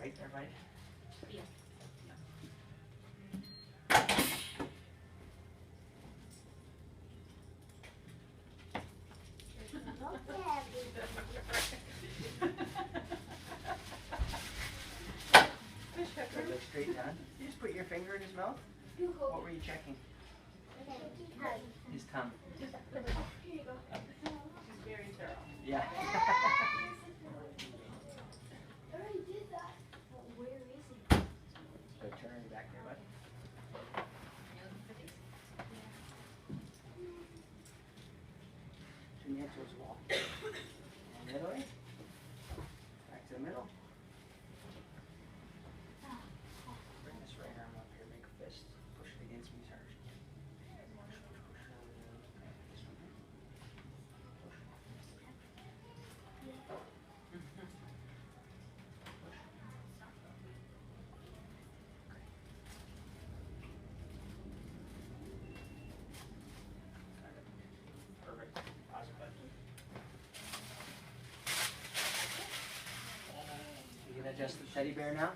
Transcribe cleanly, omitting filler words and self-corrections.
right there, bud? Yeah. Good, look straight down. You just put your finger in his mouth? What were you checking? His tongue. Here you go. She's very thorough. Yeah. I already did that. Well, where is he? Good, turn on your back there, bud. Turn your head towards the wall. And the other way. Back to the middle. Bring this right arm up here, make a fist. Push it against me, Sarge. Push, push, push. This one here. Push. Push. Perfect. Awesome, bud. You can adjust the teddy bear now.